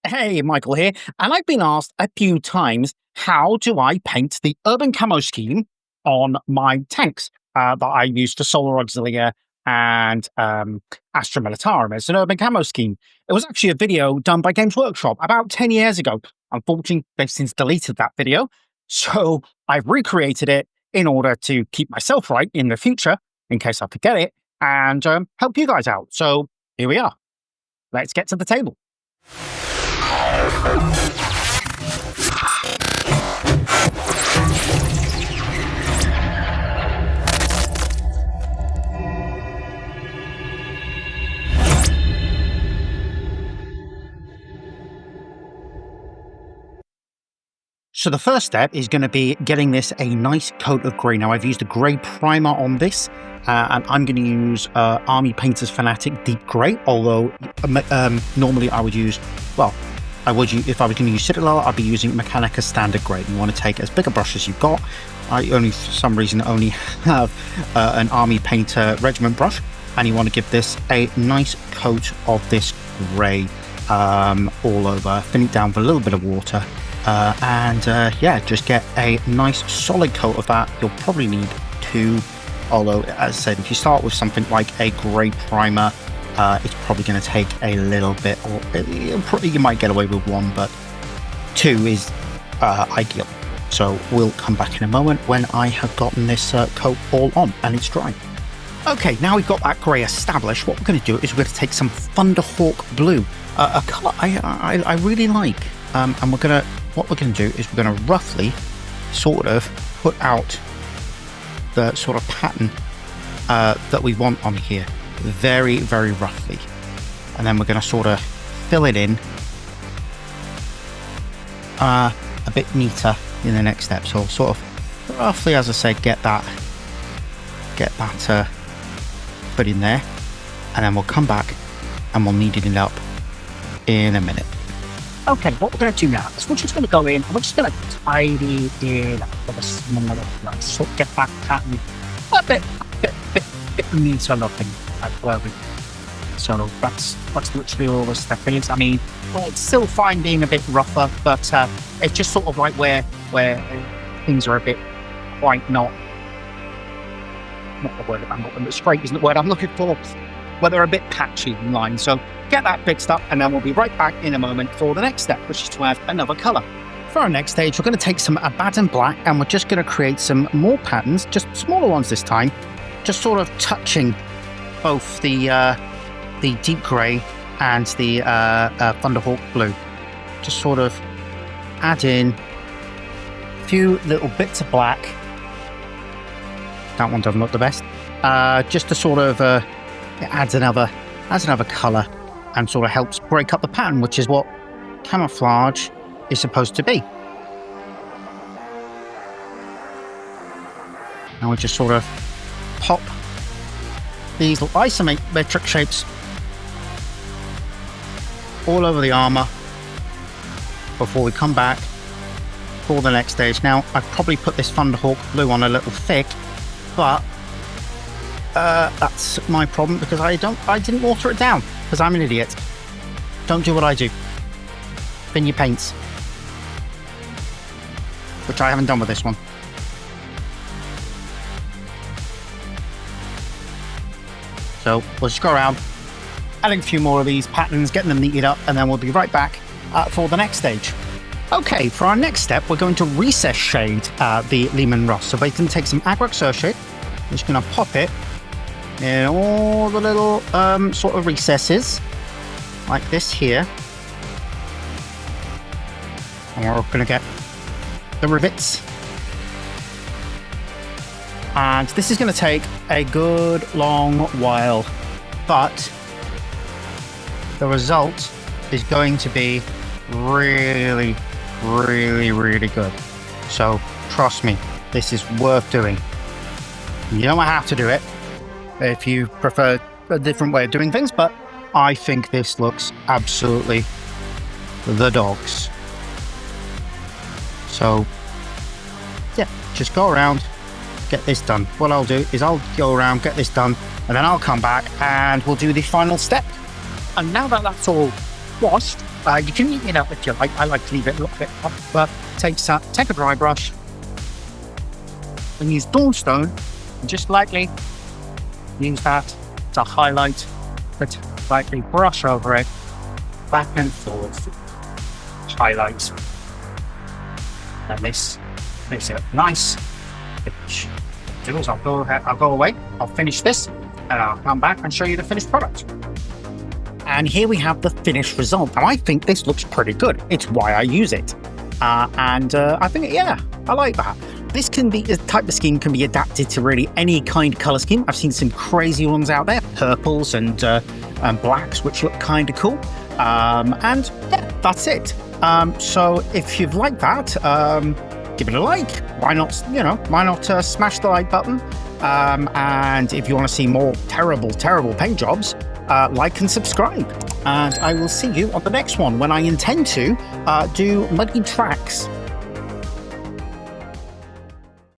Hey, Michael here, and I've been asked a few times, how do I paint the urban camo scheme on my tanks that I use for Solar Auxilia and Astra Militarum as an urban camo scheme? It was actually a video done by Games Workshop about 10 years ago. Unfortunately, they've since deleted that video, so I've recreated it in order to keep myself right in the future, in case I forget it, and help you guys out. So here we are. Let's get to the table. So the first step is going to be getting this a nice coat of grey. Now I've used a grey primer on this, and I'm going to use Army Painter's Fanatic Deep Grey, although normally I would use, well, if I was going to use Citadel, I'd be using Mechanica Standard Grey. You want to take as big a brush as you've got. I only, for some reason, only have an Army Painter Regiment brush, and you want to give this a nice coat of this grey all over. Thin it down with a little bit of water. Yeah, just get a nice solid coat of that. You'll probably need two, although as I said, if you start with something like a grey primer, it's probably going to take a little bit, or you might get away with one, but two is ideal. So we'll come back in a moment when I have gotten this coat all on and it's dry. Okay, now we've got that grey established, what we're going to do is we're going to take some Thunderhawk Blue, a colour I really like, and what we're going to do is we're going to roughly sort of put out the sort of pattern that we want on here, very, very roughly. And then we're going to sort of fill it in a bit neater in the next step. So sort of roughly, as I said, get that put in there, and then we'll come back and we'll knead it up in a minute. Okay, what we're going to do now is we're just going to go in and we're just going to tidy it up with a smaller brush, so get that pattern a bit neater looking at where we. So that's literally all the stuff is. I mean, well, it's still fine being a bit rougher, but it's just sort of like where things are a bit quite not the word I'm looking, but straight isn't the word I'm looking for, where they're a bit patchy in line. So get that fixed up, and then we'll be right back in a moment for the next step, which is to add another colour. For our next stage, we're going to take some Abaddon Black, and we're just going to create some more patterns, just smaller ones this time, just sort of touching both the deep grey and the Thunderhawk Blue. Just sort of add in a few little bits of black. That one doesn't look the best. Just to sort of it adds another colour and sort of helps break up the pattern, which is what camouflage is supposed to be. Now we just sort of pop these little isometric shapes all over the armour before we come back for the next stage. Now I've probably put this Thunderhawk Blue on a little thick, but that's my problem because I didn't water it down because I'm an idiot. Don't do what I do. Thin your paints, which I haven't done with this one. So we'll just go around, adding a few more of these patterns, getting them neated up, and then we'll be right back for the next stage. Okay, for our next step, we're going to recess shade the Leman Russ. So we're going to take some Agrax Surshade. I'm just going to pop it in all the little sort of recesses, like this here. And we're going to get the rivets. And this is going to take a good long while, but the result is going to be really, really, really good. So trust me, this is worth doing. You don't have to do it if you prefer a different way of doing things, but I think this looks absolutely the dogs. So yeah, just go around, get this done. What I'll do is I'll go around, get this done, and then I'll come back and we'll do the final step. And now that that's all washed, You can leave it up if you like. I like to leave it a little bit up, but take a dry brush and use Dawnstone and just lightly use that to highlight, but lightly brush over it, back and forth, highlight. And this makes it nice. Finish. I'll go away, I'll finish this, and I'll come back and show you the finished product. And here we have the finished result. Now, I think this looks pretty good. It's why I use it. I think, yeah, I like that. This type of scheme can be adapted to really any kind of color scheme. I've seen some crazy ones out there, purples and blacks, which look kind of cool. And yeah, that's it. So if you've liked that, give it a like. Why not smash the like button? And if you want to see more terrible paint jobs, like and subscribe. And I will see you on the next one when I intend to do muddy tracks.